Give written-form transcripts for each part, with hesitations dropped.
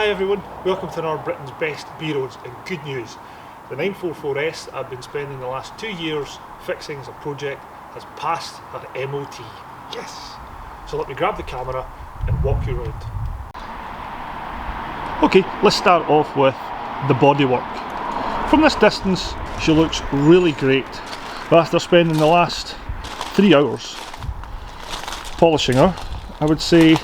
Hi everyone, welcome to another Britain's Best B Roads, and good news. The 944S that I've been spending the last 2 years fixing as a project has passed her MOT. Yes! So let me grab the camera and walk you around. Okay, let's start off with the bodywork. From this distance she looks really great, but after spending the last 3 hours polishing her, I would say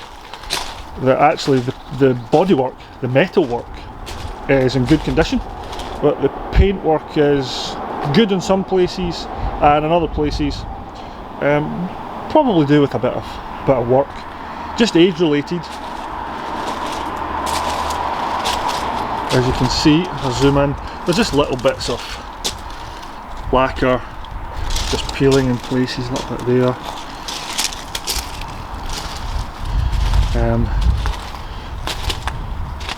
that actually the bodywork, the metal work, is in good condition, but the paintwork is good in some places, and in other places probably do with a bit of work, just age related. As you can see, if I zoom in, there's just little bits of lacquer just peeling in places, a little bit there.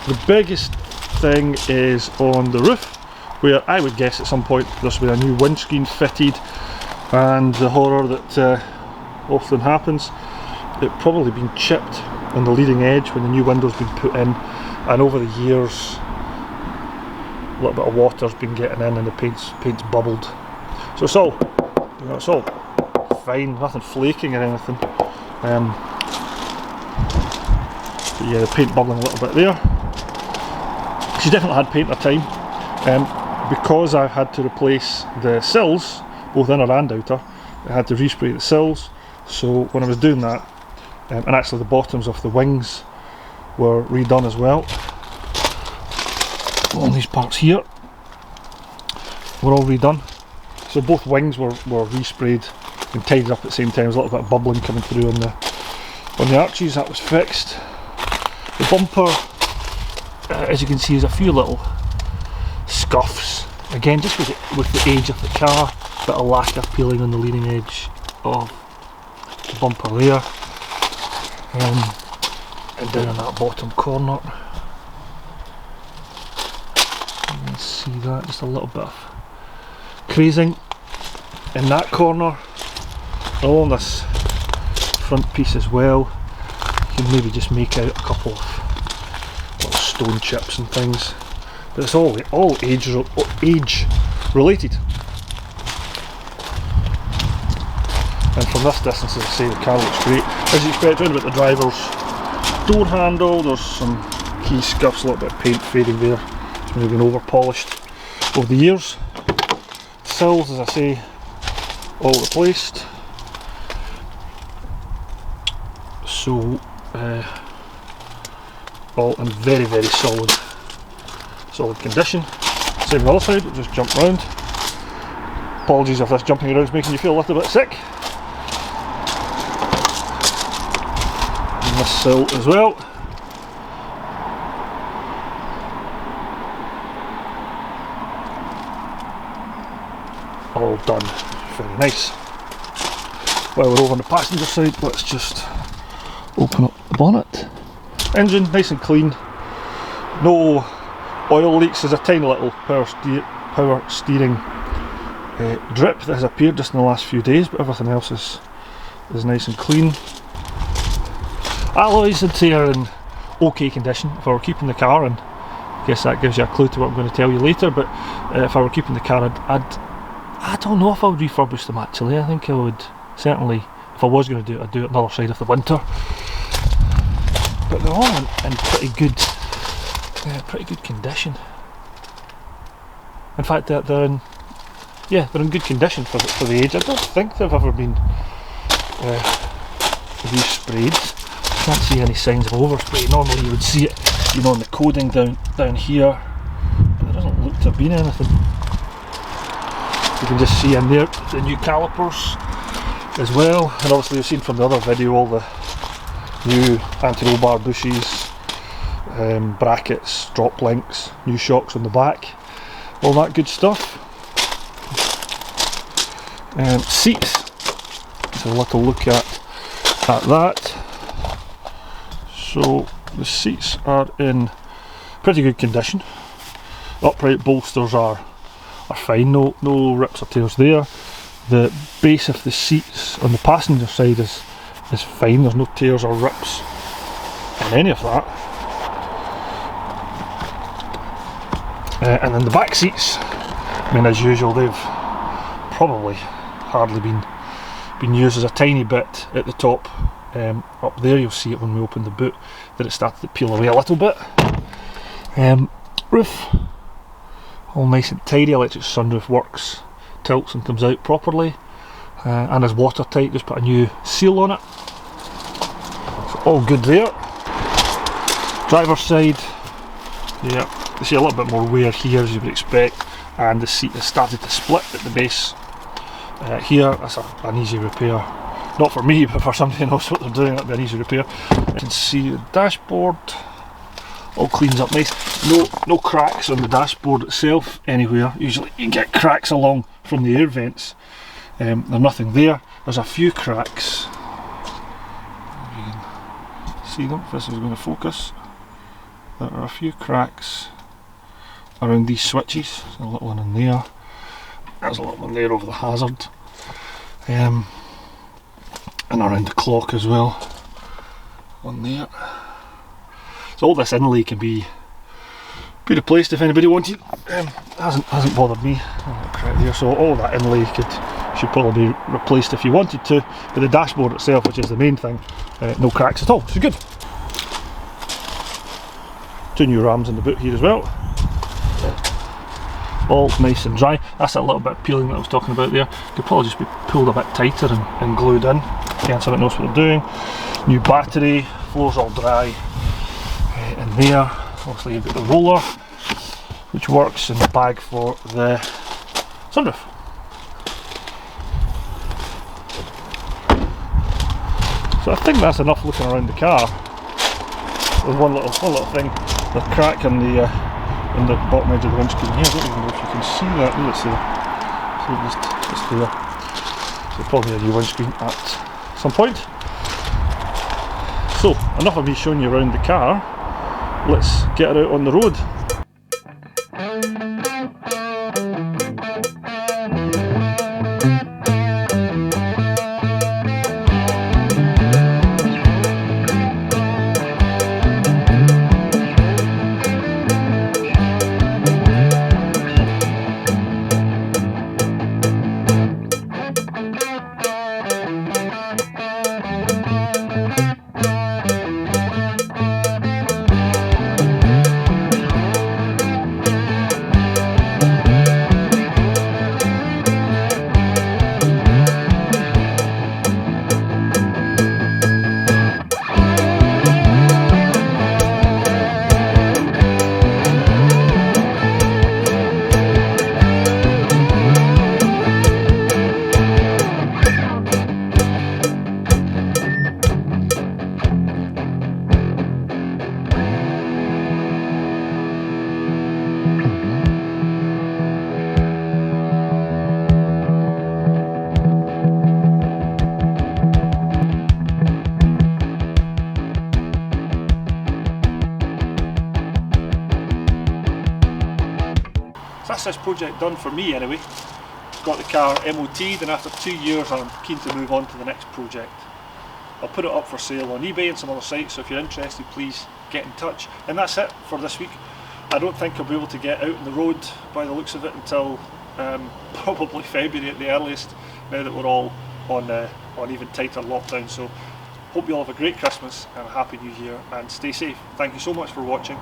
The biggest thing is on the roof, where I would guess at some point there's been a new windscreen fitted, and the horror that often happens, it probably been chipped on the leading edge when the new window's been put in, and over the years a little bit of water's been getting in and the paint's bubbled. So it's all, you know, it's all fine, nothing flaking or anything. But yeah, the paint bubbling a little bit there. She's definitely had paint her time. Because I had to replace the sills, both inner and outer, I had to respray the sills. So when I was doing that, and actually the bottoms of the wings were redone as well. All these parts here were all redone. So both wings were resprayed and tidied up at the same time. There's a little bit of bubbling coming through on the arches. That was fixed. The bumper, as you can see, has a few little scuffs, again just with the age of the car, bit of lacquer peeling on the leading edge of the bumper there, and down in that bottom corner you can see that, just a little bit of crazing in that corner. Along this front piece as well, you can maybe just make out a couple of little stone chips and things, but it's all age related. And from this distance, as I say, the car looks great. As you expect, round about the driver's door handle, there's some key scuffs, a little bit of paint fading there. It's maybe been over polished over the years. Sills, as I say, all replaced. So all in very, very solid condition. Same on the other side, we'll just jump round. Apologies if this jumping around is making you feel a little bit sick. And this sill as well. All done. Very nice. While we're over on the passenger side, let's just open up the bonnet. Engine nice and clean, no oil leaks. There's a tiny little power steering drip that has appeared just in the last few days, but everything else is nice and clean. Alloys, I'd say, are in okay condition. If I were keeping the car, and I guess that gives you a clue to what I'm going to tell you later, but if I were keeping the car, I don't know if I would refurbish them actually. I think I would certainly, if I was going to do it, I'd do it another side of the winter. But they're all in pretty good condition. In fact, they're in good condition for the age. I don't think they've ever been resprayed. I can't see any signs of overspray. Normally you would see it, you know, in the coding down here, but there doesn't look to have been anything. You can just see in there the new calipers as well, and obviously you've seen from the other video all the new anti-roll bar bushes, brackets, drop links, new shocks on the back, all that good stuff. Seats, let's have a little look at that. So the seats are in pretty good condition. Upright bolsters are fine, no rips or tears there. The base of the seats on the passenger side is fine, there's no tears or rips in any of that. And then the back seats, I mean, as usual, they've probably hardly been used. As a tiny bit at the top. Up there, you'll see it when we open the boot that it started to peel away a little bit. Roof, all nice and tidy. Electric sunroof works, tilts and comes out properly, and is watertight. Just put a new seal on it. So all good there. Driver's side, yeah, you see a little bit more wear here as you would expect, and the seat has started to split at the base. Here, that's an easy repair. Not for me, but for somebody who knows what they're doing, that'd be an easy repair. You can see the dashboard all cleans up nice. No cracks on the dashboard itself anywhere. Usually you get cracks along from the air vents. There's nothing there. There's a few cracks. You can see them if this is going to focus. There are a few cracks around these switches. There's a little one in there. There's a little one there over the hazard. And around the clock as well. On there. So all this inlay can be replaced if anybody wanted. Hasn't bothered me. Right there. So all that inlay should probably be replaced if you wanted to. But the dashboard itself, which is the main thing, no cracks at all. So good. 2 new rams in the boot here as well. All nice and dry. That's a little bit of peeling that I was talking about there. Could probably just be pulled a bit tighter and glued in. Again, somebody knows what they're doing. New battery, floor's all dry. In there, obviously you've got the roller, which works, and the bag for the sunroof. So I think that's enough looking around the car. There's one little thing, the crack in the bottom edge of the windscreen here. I don't even know if you can see that. Oh, it's there. So it's there. So probably a new windscreen at some point. So enough of me showing you around the car. Let's get her out on the road. That's this project done for me anyway. Got the car MOT'd, and after 2 years I'm keen to move on to the next project. I'll put it up for sale on eBay and some other sites, so if you're interested please get in touch. And that's it for this week. I don't think I'll be able to get out on the road by the looks of it until probably February at the earliest, now that we're all on even tighter lockdown. So hope you all have a great Christmas and a happy New Year, and stay safe. Thank you so much for watching.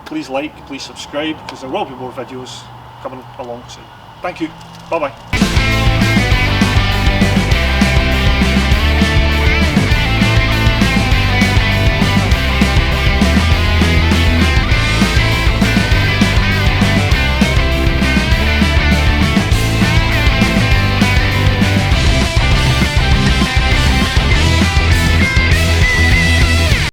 Please like, please subscribe, because there will be more videos coming along soon. Thank you, bye bye.